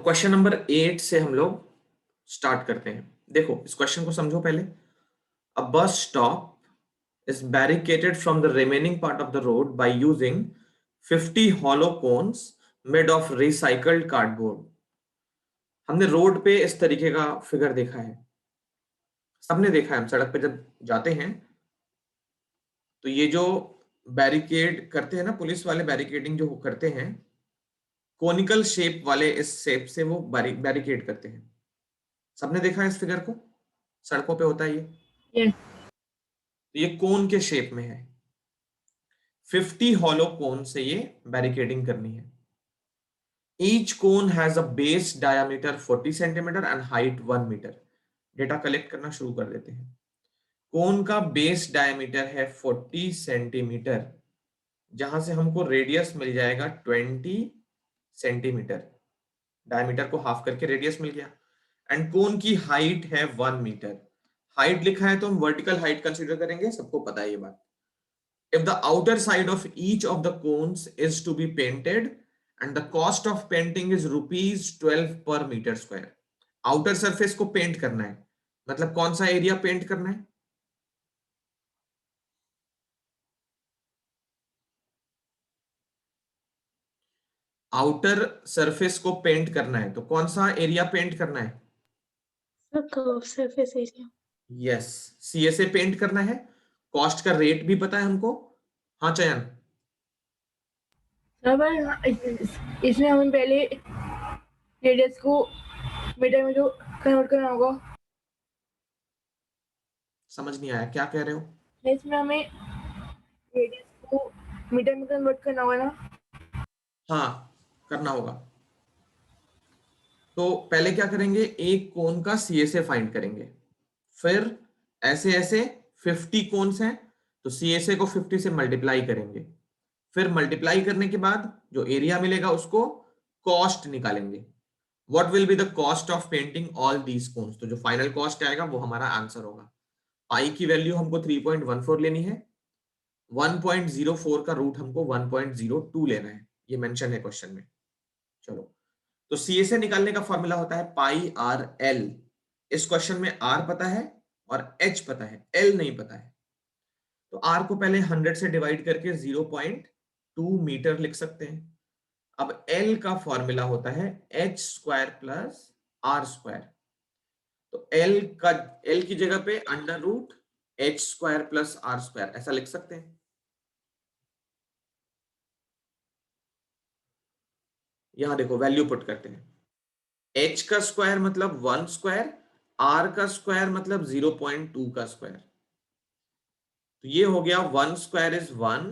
Question number 8 से हम लोग स्टार्ट करते हैं। देखो इस क्वेश्चन को समझो पहले। A bus stop is barricaded from the remaining part of the road by using 50 hollow cones made of recycled cardboard। हमने रोड पे इस तरीके का फिगर देखा है, सबने देखा है। हम सड़क पे जब जाते हैं तो ये जो बैरिकेड करते हैं ना, पुलिस वाले बैरिकेडिंग जो करते हैं, कोनिकल शेप वाले इस शेप से वो बैरिकेड करते हैं। सबने देखा है इस फिगर को, सड़कों पे होता है ये। Yes. तो ये कोन के शेप में है। 50 हॉलो कोन से ये बैरिकेडिंग करनी है। Each cone has a base diameter 40 centimetre and height 1 metre. Data collect करना शुरू कर देते हैं। कोन का बेस डायमीटर है 40 सेंटीमीटर, जहां से हमको रेडियस मिल जाएगा 20 सेंटीमीटर। डायमीटर को हाफ करके रेडियस मिल गया। एंड कोन की हाइट है 1 मीटर। हाइट लिखा है तो हम वर्टिकल हाइट कंसीडर करेंगे, सबको पता है ये बात। If the outer side of each of the cones is to be painted and the cost of painting is rupees 12 per meter square। Outer surface को पेंट करना है, मतलब कौन सा एरिया पेंट करना है? आउटर सरफेस को पेंट करना है तो कौन सा एरिया पेंट करना है? The curved surface area. Yes, CSA paint करना है। कॉस्ट का रेट भी पता है हमको। हाँ चयन, इसमें हमें पहले रेडियस को मीटर में जो कन्वर्ट करना होगा। समझ नहीं आया क्या कह रहे हो? इसमें हमें रेडियस को मीटर में कन्वर्ट करना होगा ना। हाँ, करना होगा। तो पहले क्या करेंगे, एक कोन का सीएसए फाइंड करेंगे। फिर ऐसे ऐसे 50 कोन्स हैं तो सीएसए को 50 से मल्टीप्लाई करेंगे। फिर मल्टीप्लाई करने के बाद जो एरिया मिलेगा उसको कॉस्ट निकालेंगे। What will be the cost of painting all these cones. तो जो फाइनल कॉस्ट आएगा वो हमारा आंसर होगा। पाई की वैल्यू हमको 3.14 लेनी है। 1.04 का रूट हमको 1.02 लेना है, ये मेंशन है क्वेश्चन में। चलो, तो सीएसए निकालने का फॉर्मूला होता है पाई आर एल। इस क्वेश्चन में आर पता है और एच पता है, एल नहीं पता है। तो आर को पहले 100 से डिवाइड करके 0.2 मीटर लिख सकते हैं। अब एल का फॉर्मूला होता है H square plus R square. तो एल की जगह पे under root H square plus R square ऐसा लिख सकते हैं। यहां देखो वैल्यू पुट करते हैं। एच का स्क्वायर मतलब 1 स्क्वायर, आर का स्क्वायर मतलब 0.2 का स्क्वायर। तो ये हो गया 1 स्क्वायर इज 1,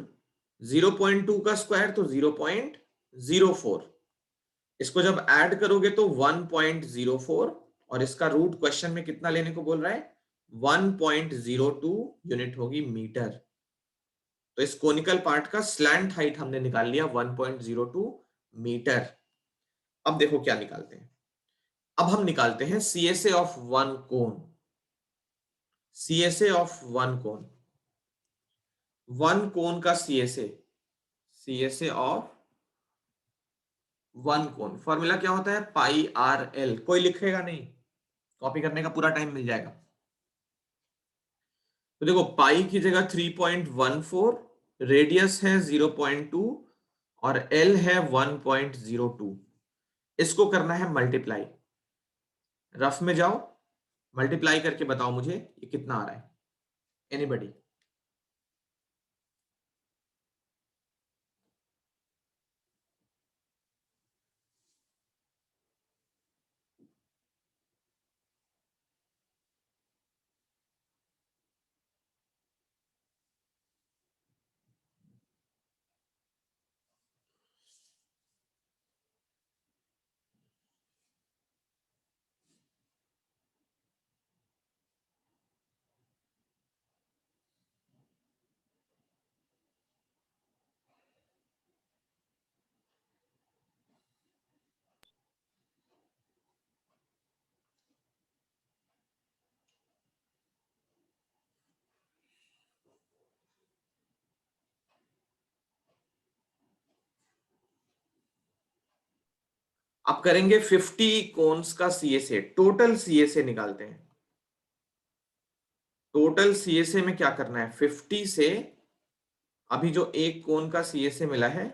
0.2 का स्क्वायर तो 0.04। इसको जब ऐड करोगे तो 1.04, और इसका रूट क्वेश्चन में कितना लेने को बोल रहा है? 1.02 यूनिट होगी मीटर। तो इस कोनिकल पार्ट का स्लैंट हाइट हमने निकाल लिया 1.02 मीटर। अब देखो क्या निकालते हैं। अब हम निकालते हैं CSA of one cone. CSA of one cone, one cone का CSA, CSA of one cone formula क्या होता है? Pi R L. कोई लिखेगा नहीं, कॉपी करने का पूरा टाइम मिल जाएगा। तो देखो पाई की जगह 3.14, रेडियस है 0.2 और एल है 1.02। इसको करना है मल्टीप्लाई। रफ में जाओ, मल्टीप्लाई करके बताओ मुझे ये कितना आ रहा है। एनीबडी? अब करेंगे 50 कोन्स का सीएसए, टोटल सीएसए निकालते हैं। टोटल सीएसए में क्या करना है, 50 से अभी जो एक कोन का सीएसए मिला है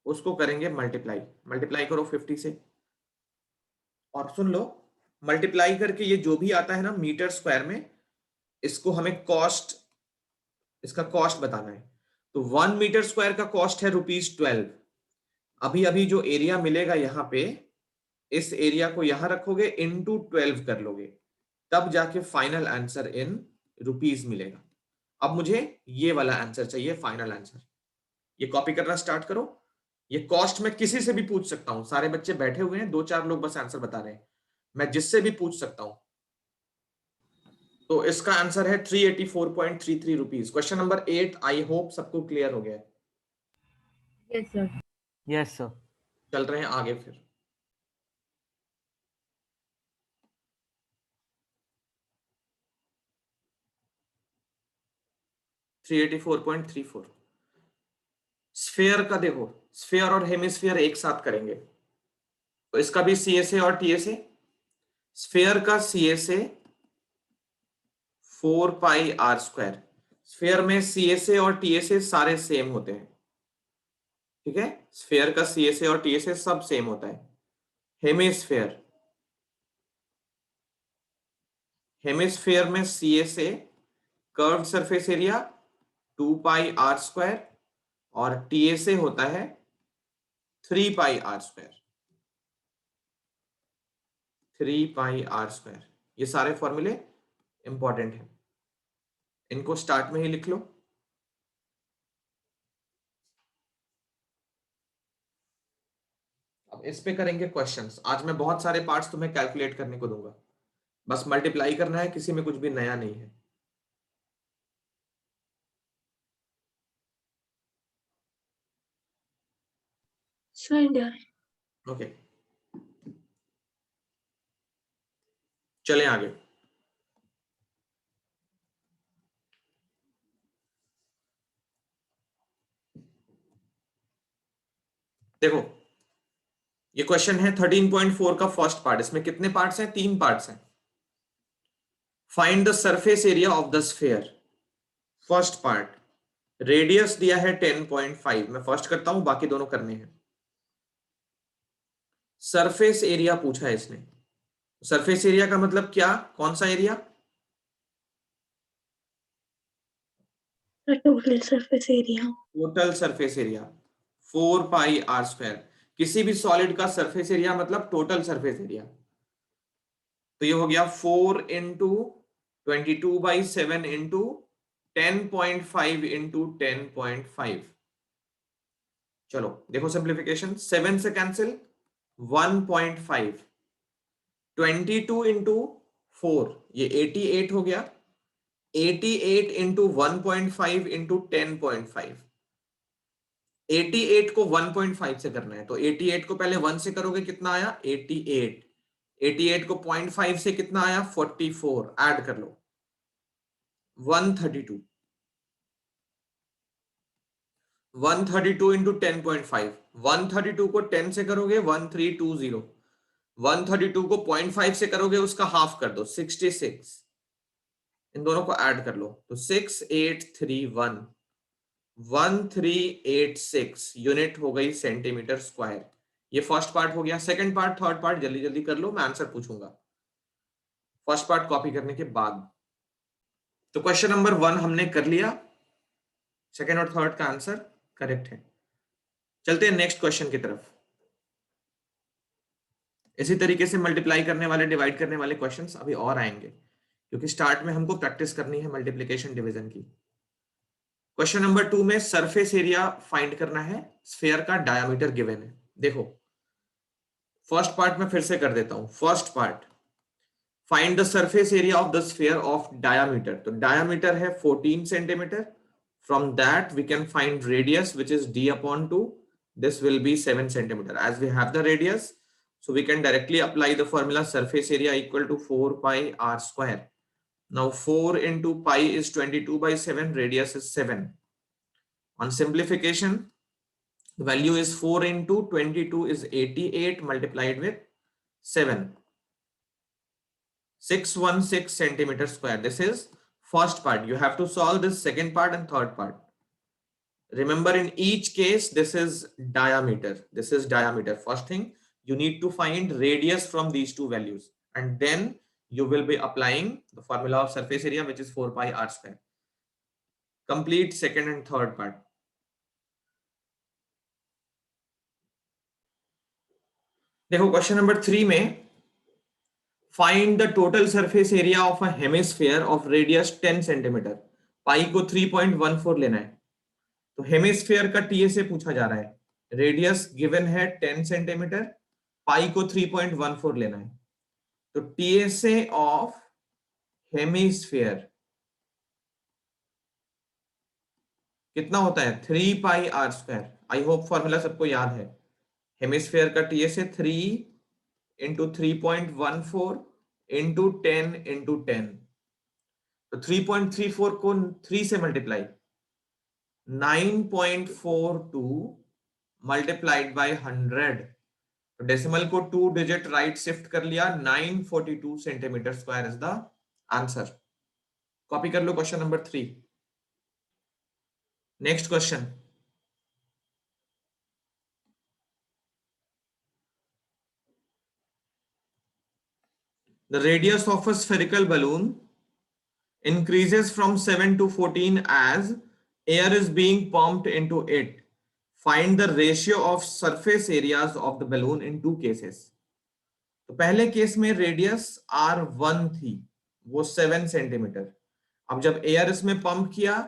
उसको करेंगे मल्टीप्लाई। मल्टीप्लाई करो 50 से, और सुन लो, मल्टीप्लाई करके ये जो भी आता है ना मीटर स्क्वायर में, इसको हमें कॉस्ट, इसका कॉस्ट बताना है। तो 1 मीटर स्क्वायर का कॉस्ट है ₹12। अभी अभी जो एरिया मिलेगा यहाँ पे, इस एरिया को यहां रखोगे, इंटू 12 कर लोगे, तब जाके फाइनल आंसर इन रुपीज मिलेगा। अब मुझे ये वाला आंसर चाहिए, फाइनल आंसर। ये कॉपी करना स्टार्ट करो। ये कॉस्ट मैं किसी से भी पूछ सकता हूं, सारे बच्चे बैठे हुए हैं, 2-4 लोग बस आंसर बता रहे हैं, मैं जिससे भी पूछ सकता हूं। तो इसका आंसर है 384.33 rupees. Question number 8, I hope सबको क्लियर हो गया है। Yes sir. Yes sir. चल रहे हैं आगे फिर। $384.34। स्फेयर का देखो, स्फेयर और हेमिस्फेयर एक साथ करेंगे, तो इसका भी सीएसए और टीएसए। स्फेयर का सीएसए 4πr²। स्फेयर में सीएसए और टीएसए सारे सेम होते हैं, ठीक है। स्फेयर का सीएसए और टीएसए सब सेम होता है। हेमिस्फेयर, हेमिस्फेयर में CSA curved surface area 2πr², और टीएसए होता है 3πr²। 3πr², ये सारे फॉर्मूले इंपॉर्टेंट हैं, इनको स्टार्ट में ही लिख लो। अब इस पे करेंगे क्वेश्चंस। आज मैं बहुत सारे पार्ट्स तुम्हें कैलकुलेट करने को दूंगा, बस मल्टीप्लाई करना है, किसी में कुछ भी नया नहीं है। ओके, चलें आगे। देखो, ये क्वेश्चन है 13.4 का फर्स्ट पार्ट। इसमें कितने पार्ट्स हैं, 3 पार्ट्स हैं। Find the surface area of the sphere. First part, radius दिया है 10.5, मैं फर्स्ट करता हूं, बाकी दोनों करने हैं। सरफेस एरिया पूछा है इसने। सरफेस एरिया का मतलब क्या, कौन सा area, total surface area. Total surface area 4πr²। किसी भी सॉलिड का सरफेस एरिया मतलब टोटल सरफेस एरिया। तो ये हो गया 4 इंटू 22/7 इंटू 10.5 इंटू 10.5। चलो देखो सिंप्लीफिकेशन, 7 से कैंसिल, 1.5, 22 इंटू 4 ये 88 हो गया, 88 इंटू 1.5 इंटू 10.5। 88 को 1.5 से करना है, तो 88 को पहले 1 से करोगे, कितना आया 88। 88 को 0.5 से कितना आया 44, ऐड कर लो 132। 132 इंटू 10.5, 132 को 10 से करोगे 1320, 132 को 0.5 से करोगे उसका हाफ कर दो 66। इन दोनों को ऐड कर लो तो 6831, 1386 यूनिट हो गई सेंटीमीटर स्क्वायर। ये फर्स्ट पार्ट हो गया। सेकंड पार्ट, थर्ड पार्ट जल्दी जल्दी कर लो, मैं आंसर पूछूंगा फर्स्ट पार्ट कॉपी करने के बाद। तो क्वेश्चन नंबर 1 हमने कर लिया, सेकंड और थर्ड का आंसर करेक्ट है। चलते हैं नेक्स्ट क्वेश्चन की तरफ। इसी तरीके से मल्टीप्लाई करने वाले, डिवाइड करने वाले क्वेश्चंस अभी और आएंगे, क्योंकि स्टार्ट में हमको प्रैक्टिस करनी है मल्टीप्लिकेशन डिवीजन की। क्वेश्चन नंबर 2 में सरफेस एरिया फाइंड करना है, स्फीयर का डायमीटर गिवन है। देखो फर्स्ट पार्ट में फिर से कर देता हूं। First part, find the surface area of the sphere of diameter. तो डायमीटर है 14 centimetre, from that we can find radius which is d/2, this will be 7 centimeter. As we have the radius, so we can directly apply the formula surface area equal to 4πr². Now 4 into pi is 22/7, radius is 7. On simplification, value is 4 into 22 is 88 multiplied with 7, 616 centimeter square. This is first part. You have to solve this second part and third part. Remember, in each case, this is diameter. This is diameter. First thing, you need to find radius from these two values, and then you will be applying the formula of surface area, which is 4 pi r square. Complete second and third part. देखो question number 3 में find the total surface area of a hemisphere of radius 10 centimetre. Pi को 3.14 लेना है. तो hemisphere का TSA पूछा जा रहा है. रेडियस गिवन है 10 सेंटीमीटर, पाई को 3.14 लेना है. तो टीएसए ऑफ हेमिस्फीयर कितना होता है? 3 pi R square. I hope formula सबको याद है. हेमिस्फीयर का टीएसए 3 इंटू 3.14 इंटू 10 इंटू 10. तो 3.34 को 3 से मल्टीप्लाई, 9.42 मल्टीप्लाइड बाय 100. तो डेसिमल को 2 डिजिट राइट शिफ्ट कर लिया. 942 centimetre square is the answer. Copy कर लो question number 3. Next question. The radius of a spherical balloon increases from 7 to 14 as air is being pumped into it. Find the ratio of surface areas of the balloon in two cases. तो पहले case में radius R1 थी, वो 7 centimetre. अब जब air इसमें pump किया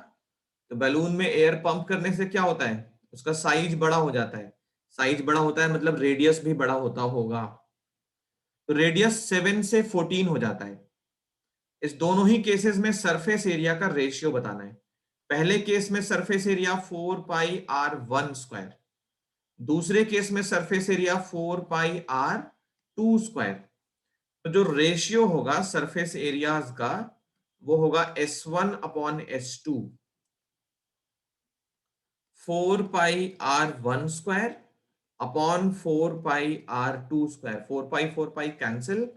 तो बैलून में एयर पंप करने से क्या होता है? उसका साइज बड़ा हो जाता है. साइज बड़ा होता है मतलब रेडियस भी बड़ा होता होगा. तो रेडियस 7 से 14 हो जाता है. इस दोनों ही केसेस में सरफेस एरिया का रेशियो बताना है. पहले केस में सरफेस एरिया 4 पाई r1 स्क्वायर, दूसरे केस में सरफेस एरिया 4 पाई r2 स्क्वायर. तो जो रेशियो होगा सरफेस एरियाज का वो होगा S1 अपॉन S2. 4 पाई r1 स्क्वायर अपॉन 4 पाई r2 स्क्वायर. 4 पाई कैंसिल,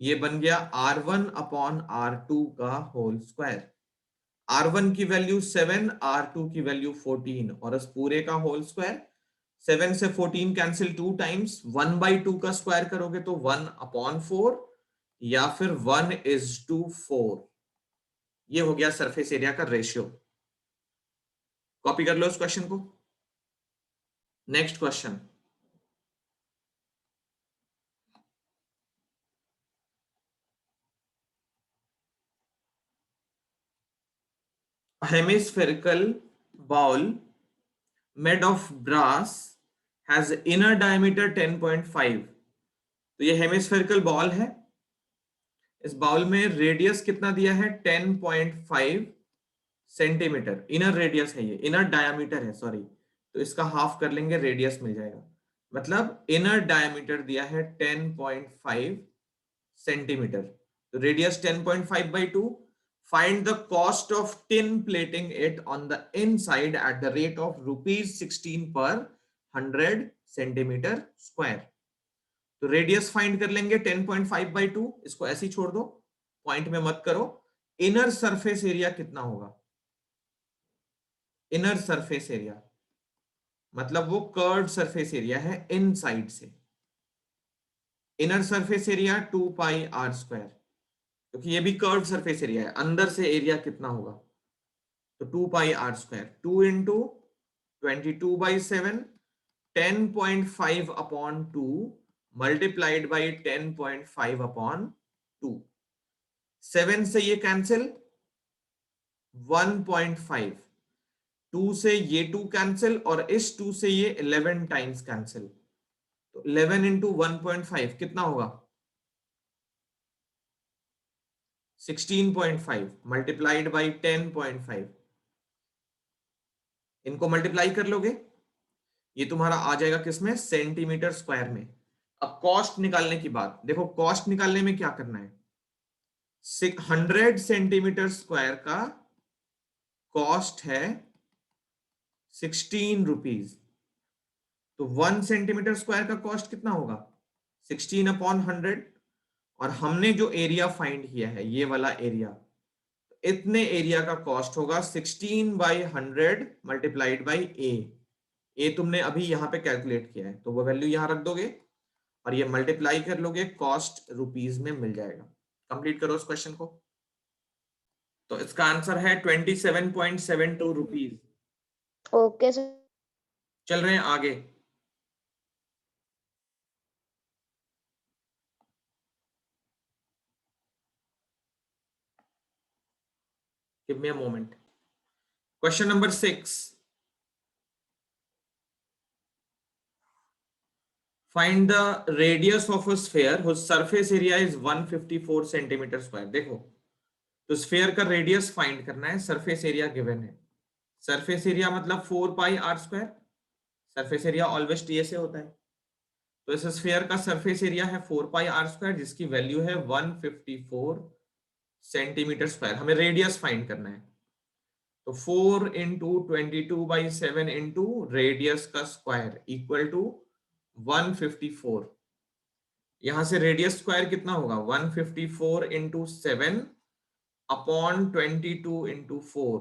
ये बन गया R1 अपॉन R2 का होल स्क्वायर. R1 की वैल्यू 7, R2 की वैल्यू 14 और इस पूरे का होल स्क्वायर. 7 से 14 कैंसिल 2 टाइम्स. 1/2 का स्क्वायर करोगे तो 1 अपॉन 4 या फिर 1:4. ये हो गया सरफेस एरिया का रेशियो. कॉपी कर लो इस क्वेश्चन को. Next question. Hemispherical ball made of brass has inner diameter 10.5. तो ये हेमिस्फेरिकल बॉल है. इस बॉल में रेडियस कितना दिया है? 10.5 सेंटीमीटर. इनर रेडियस है, ये इनर डायमीटर है, सॉरी. तो इसका हाफ कर लेंगे, रेडियस मिल जाएगा. मतलब इनर डायमीटर दिया है 10.5 सेंटीमीटर. तो radius 10.5/2. Find the cost of tin plating it on the inside at the rate of rupees 16 per 100 centimetre square. तो रेडियस फाइंड कर लेंगे 10.5/2. इसको ऐसे ही छोड़ दो, पॉइंट में मत करो. इनर सरफेस एरिया कितना होगा? इनर सरफेस एरिया मतलब वो कर्व्ड सरफेस एरिया है इनसाइड से. इनर सरफेस एरिया 2 पाई r स्क्वायर, क्योंकि ये भी कर्व्ड सरफेस एरिया है. अंदर से एरिया कितना होगा? तो 2 पाई r square. 2 into 22/7, 10.5 upon 2 multiplied by 10.5 upon 2. 7 से ये कैंसिल, 1.5. 2 से ये 2 कैंसिल और इस 2 से ये 11 टाइम्स कैंसिल. तो 11 इंटू 1.5 कितना होगा? 16.5 मल्टीप्लाइड बाई 10.5. इनको मल्टीप्लाई कर लोगे, ये तुम्हारा आ जाएगा किसमें? सेंटीमीटर स्क्वायर में. अब कॉस्ट निकालने की बात देखो. कॉस्ट निकालने में क्या करना है? 100 सेंटीमीटर स्क्वायर का कॉस्ट है 16 रुपीज. तो 1 सेंटीमीटर स्क्वायर का कॉस्ट कितना होगा 16/100, और हमने जो एरिया फाइंड किया है ये वाला एरिया, इतने एरिया का कॉस्ट होगा 16/100 मल्टीप्लाइड बाई ए तुमने अभी यहाँ पे कैलकुलेट किया है, तो वो वैल्यू यहाँ रख दोगे और ये मल्टीप्लाई कर लोगे, कॉस्ट रुपीज में मिल जाएगा। कंप्लीट करो इस क्वेश्चन को। तो इसका आंसर है 27.72 रुपीज। Okay sir. चल रहे हैं आगे। Give me a moment. Question number 6, find the radius of a sphere whose surface area is 154 centimetre square. देखो, तो स्फेयर का रेडियस फाइंड करना है, सरफेस एरिया गिवन है। सरफेस एरिया मतलब 4πr²। Surface area always TA से होता है, तो इस स्फेयर का सरफेस एरिया है 4πr², जिसकी वैल्यू है 154 सेंटीमीटर स्क्वायर। हमें रेडियस फाइंड करना है, तो 4 इंटू 22/7 इंटू रेडियस का स्क्वायर इक्वल टू 154। यहां से रेडियस स्क्वायर कितना होगा 154 इंटू 7 अपॉन 22 इंटू 4।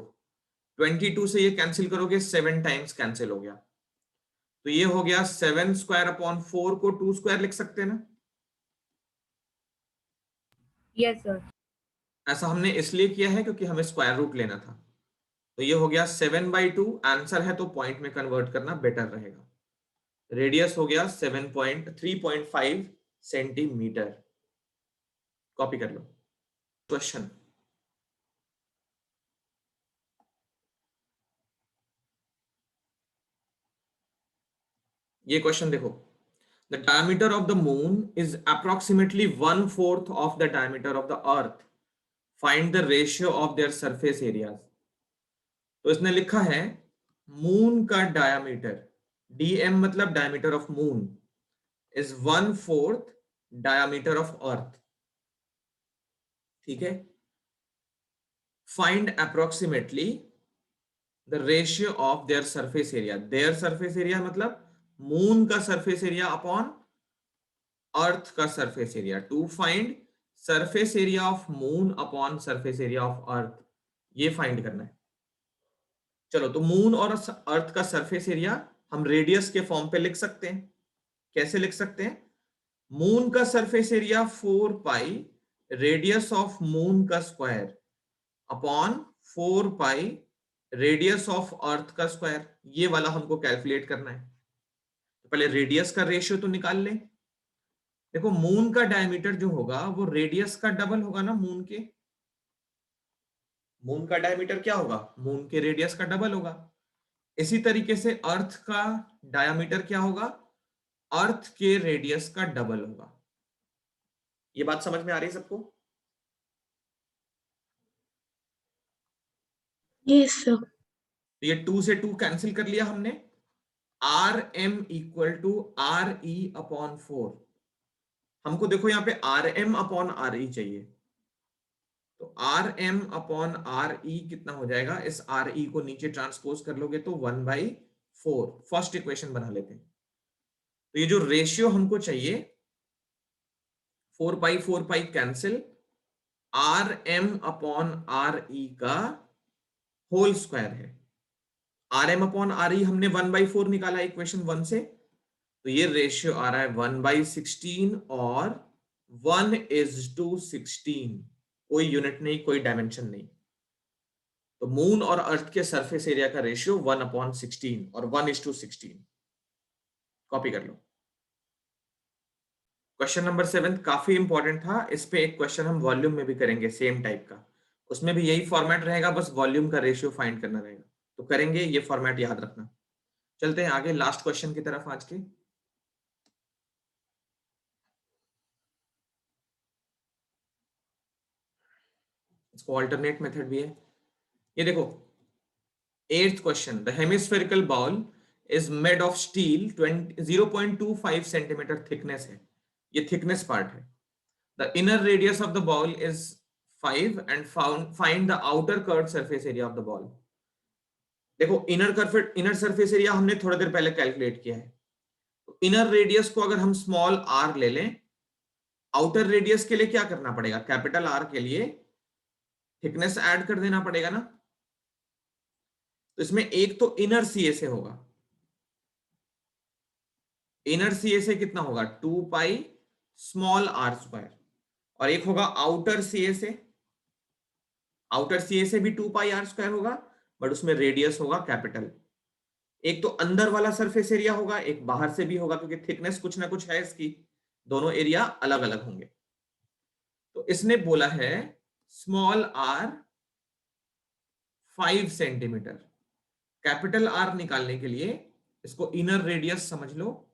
22 से ये कैंसिल करोगे 7 टाइम्स कैंसिल हो गया, तो ये हो गया 7 स्क्वायर अपॉन 4 को 2 स्क्वायर लिख सकते हैं ना। Yes sir. ऐसा हमने इसलिए किया है क्योंकि हमें स्क्वायर रूट लेना था, तो ये हो गया 7/2। आंसर है तो पॉइंट में कन्वर्ट करना बेटर रहेगा। रेडियस हो गया 3.5 सेंटीमीटर। कॉपी कर लो। क्वेश्चन, ये क्वेश्चन देखो, the diameter of the moon is approximately 1/4 of the diameter of the earth, find the ratio of their surface areas. तो इसने लिखा है मून का डायमीटर, डीएम मतलब diameter of moon, is 1/4 diameter of earth. ठीक है, find approximately the ratio of their surface area. Their surface area मतलब moon का सरफेस एरिया अपॉन अर्थ का surface area, to find surface area of moon upon surface area of earth, ये find करना है। चलो, तो मून और अर्थ का सरफेस एरिया हम रेडियस के फॉर्म पे लिख सकते हैं। कैसे लिख सकते हैं? मून का surface area 4π radius of moon का square upon 4π radius of earth का स्क्वायर, ये वाला हमको कैलकुलेट करना है। तो पहले रेडियस का रेशियो तो निकाल लें। देखो, मून का डायमीटर जो होगा वो रेडियस का डबल होगा ना। मून का डायमीटर क्या होगा? मून के रेडियस का डबल होगा। इसी तरीके से अर्थ का डायमीटर क्या होगा? अर्थ के रेडियस का डबल होगा। ये बात समझ में आ रही है सबको? Yes sir. तो ये 2 से 2 कैंसिल कर लिया हमने। R M equal to R E upon 4। हमको देखो यहाँ पे R M upon R E चाहिए, तो R M upon R E कितना हो जाएगा? इस आर ई को नीचे ट्रांसपोज कर लोगे तो 1/4। फर्स्ट इक्वेशन बना लेते हैं। तो ये जो रेशियो हमको चाहिए 4π cancel, R M upon R E का होल स्क्वायर है। R M upon R E हमने 1/4 निकाला इक्वेशन 1 से, तो ये रेशियो आ रहा है 1/16 और 1:16। कोई यूनिट नहीं, कोई डायमेंशन नहीं। तो मून और अर्थ के सरफेस एरिया का रेशियो 1/16 और 1:16। कॉपी कर लो। क्वेश्चन नंबर 7 काफी इंपॉर्टेंट था। इस पे एक क्वेश्चन हम वॉल्यूम में भी करेंगे सेम टाइप का, उसमें भी यही फॉर्मेट रहेगा, बस वॉल्यूम का रेशियो फाइंड करना रहेगा। तो करेंगे, ये फॉर्मेट याद रखना। चलते हैं आगे लास्ट क्वेश्चन की तरफ आज के। इसको ऑल्टरनेट मेथड भी है। ये देखो, 8th question, the hemispherical bowl is made of steel, 0.25 centimetre thickness है। ये थिकनेस पार्ट है। The inner radius of the bowl is 5 and find the outer curved surface area of the bowl. देखो, inner surface area हमने थोड़ी देर पहले calculate किया है, inner radius को अगर हम स्मॉल r ले लें, आउटर रेडियस के लिए क्या करना पड़ेगा, कैपिटल R के लिए थिकनेस ऐड कर देना पड़ेगा ना। तो इसमें एक तो इनर CSA होगा, इनर CSA कितना होगा 2 पाई स्मॉल r स्क्वायर, और एक होगा आउटर CSA, आउटर CSA भी 2 पाई r स्क्वायर होगा, बट उसमें रेडियस होगा कैपिटल। एक तो अंदर वाला सरफेस एरिया होगा, एक बाहर से भी होगा, क्योंकि थिकनेस कुछ ना कुछ है इसकी, दोनों एरिया अलग अलग होंगे। तो इसने बोला है small r 5 centimetre. Capital R निकालने के लिए इसको इनर रेडियस समझ लो,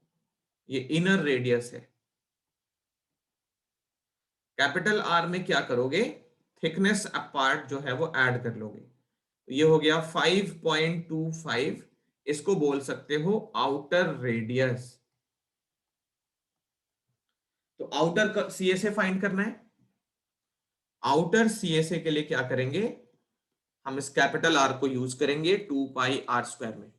ये इनर रेडियस है। कैपिटल R में क्या करोगे, थिकनेस अपार्ट जो है वो ऐड कर लोगे। तो ये हो गया 5.25, इसको बोल सकते हो आउटर रेडियस। तो आउटर CSA फाइंड करना है। आउटर CSA के लिए क्या करेंगे, हम इस कैपिटल R को यूज करेंगे 2 पाई r स्क्वायर में।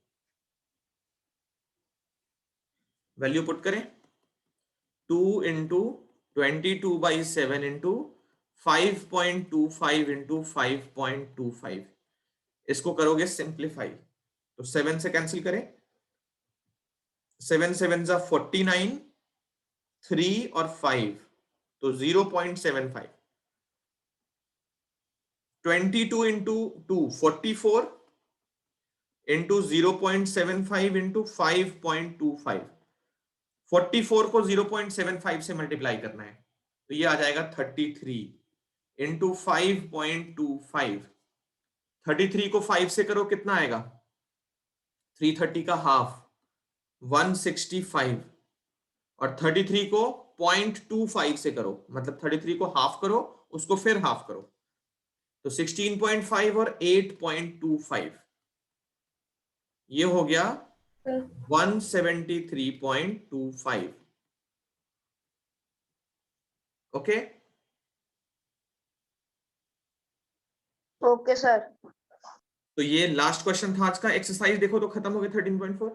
वैल्यू पुट करें, 2 इंटू 22/7 इंटू 5.25 इंटू 5.25, इसको करोगे सिंप्लीफाई तो 7 से कैंसिल करें, 7 7 जा 49, 3 और 5 तो 0.75, 22 इंटू 2 44 इंटू 0.75 इंटू 5.25, 44 को 0.75 से मल्टीप्लाई करना है तो ये आ जाएगा 33 इंटू 5.25, 33 को 5 से करो कितना आएगा, 330 का हाफ 165, और 33 को 0.25 से करो, मतलब 33 को हाफ करो उसको फिर हाफ करो, तो 16.5 और 8.25, ये हो गया 173.25। Okay okay sir. तो ये लास्ट क्वेश्चन था आज का। एक्सरसाइज देखो तो खत्म हो गया 13.4।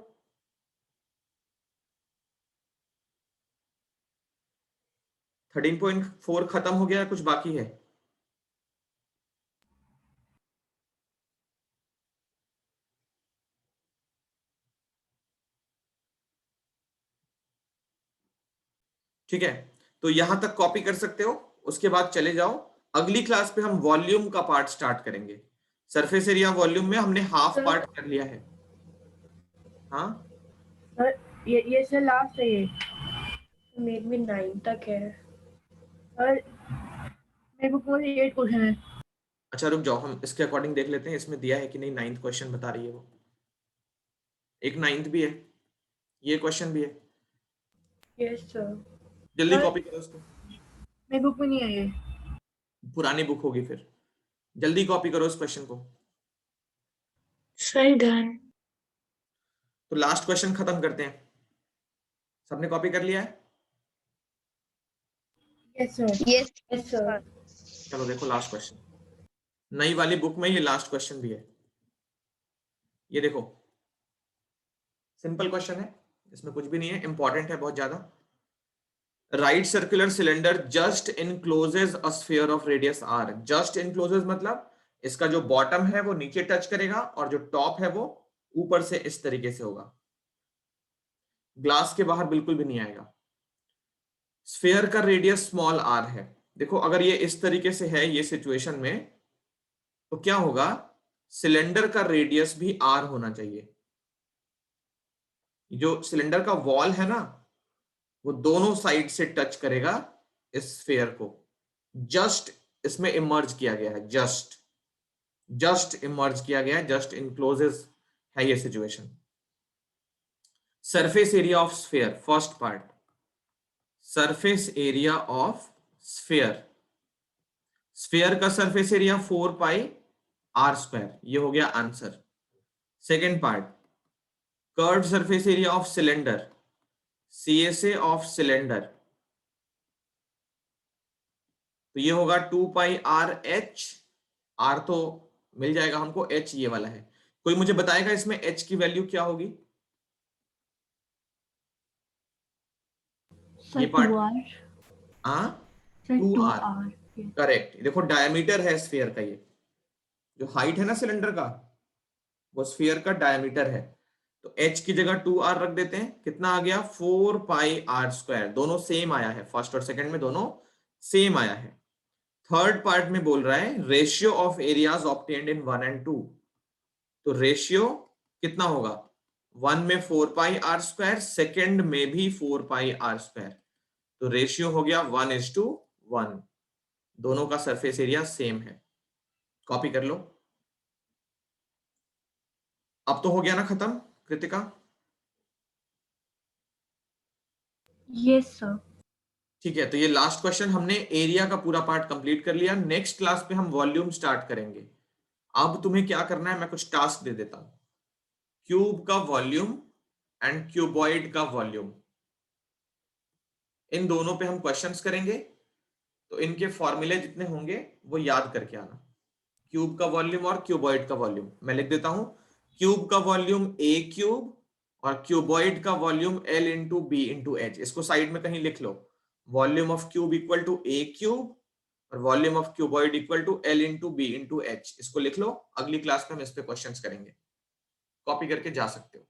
थर्टीन पॉइंट फोर खत्म हो गया, कुछ बाकी है? ठीक है, तो यहां तक कॉपी कर सकते हो, उसके बाद चले जाओ। अगली क्लास पे हम वॉल्यूम का पार्ट स्टार्ट करेंगे। सरफेस एरिया वॉल्यूम में हमने हाफ पार्ट कर लिया है। हाँ सर ये सर लास्ट है, ये मेरे में 9 तक है सर, मेरे बुक में 8 क्वेश्चन है। अच्छा रुक जाओ, हम इसके अकॉर्डिंग देख लेते हैं इसमें दिया है कि नहीं। 9th क्वेश्चन बता रही है वो, एक 9th भी है, ये क्वेश्चन भी है। Yes sir. जल्दी सर कॉपी करो उसको, मेरी बुक में नहीं है ये। पुरानी बुक होगी फिर। जल्दी कॉपी करो उस क्वेश्चन को। Sir done. तो लास्ट क्वेश्चन खत्म करते हैं। सबने कॉपी कर लिया है? Yes sir. Yes yes sir. चलो देखो लास्ट क्वेश्चन, नई वाली बुक में ये लास्ट क्वेश्चन भी है। ये देखो सिंपल क्वेश्चन है, इसमें कुछ भी नहीं है, इंपॉर्टेंट है बहुत ज्यादा। Right circular cylinder just encloses a sphere of radius r। Just encloses मतलब इसका जो बॉटम है वो नीचे टच करेगा और जो टॉप है वो ऊपर से इस तरीके से होगा, ग्लास के बाहर बिल्कुल भी नहीं आएगा। स्फीयर का रेडियस स्मॉल r है। देखो अगर ये इस तरीके से है ये सिचुएशन में, तो क्या होगा, सिलेंडर का रेडियस भी r होना चाहिए। जो सिलेंडर का वॉल है ना, वो दोनों साइड से टच करेगा इस स्फीयर को। जस्ट इसमें इमर्ज किया गया है, जस्ट इमर्ज किया गया है, जस्ट इनक्लोजेस है ये situation. Surface area of sphere, first part, surface area of sphere. Sphere का सरफेस एरिया 4 पाई r स्क्वायर, ये हो गया answer. Second part, curved surface area of cylinder, CSA of cylinder, तो ये होगा 2 पाई RH। R तो मिल जाएगा हमको, H ये वाला है। कोई मुझे बताएगा इसमें H की वैल्यू क्या होगी? ये पार्ट हाँ 2r करेक्ट। देखो डायमीटर है स्फीयर का, ये जो हाइट है ना सिलेंडर का वो स्फीयर का डायमीटर है। तो h की जगह 2r रख देते हैं, कितना आ गया 4 पाई r स्क्वायर। दोनों सेम आया है, फर्स्ट और सेकंड में दोनों सेम आया है। थर्ड पार्ट में बोल रहा है ratio of areas obtained in 1 and 2। तो रेशियो कितना होगा, 1 में 4 पाई r स्क्वायर, सेकेंड में भी 4 पाई r स्क्वायर। तो रेशियो हो गया 1:1। दोनों का सरफेस एरिया सेम है। कॉपी कर लो। अब तो हो गया ना खत्म कृतिका? Yes sir. ठीक है, तो ये लास्ट क्वेश्चन, हमने एरिया का पूरा पार्ट कंप्लीट कर लिया। नेक्स्ट क्लास पे हम वॉल्यूम स्टार्ट करेंगे। अब तुम्हें क्या करना है, मैं कुछ टास्क दे देता हूं। क्यूब का वॉल्यूम एंड क्यूबॉइड का वॉल्यूम, इन दोनों पे हम क्वेश्चंस करेंगे। तो इनके फॉर्मूले जितने होंगे वो याद करके आना। क्यूब का वॉल्यूम और क्यूबॉइड का वॉल्यूम मैं लिख देता हूं। क्यूब का वॉल्यूम ए क्यूब और क्यूबॉइड का volume L into B into H. इसको साइड में कहीं लिख लो। Volume of cube equal to A cube और volume of cuboid equal to L into B into H. इसको लिख लो, अगली क्लास में हम इस पे क्वेश्चंस करेंगे। कॉपी करके जा सकते हो।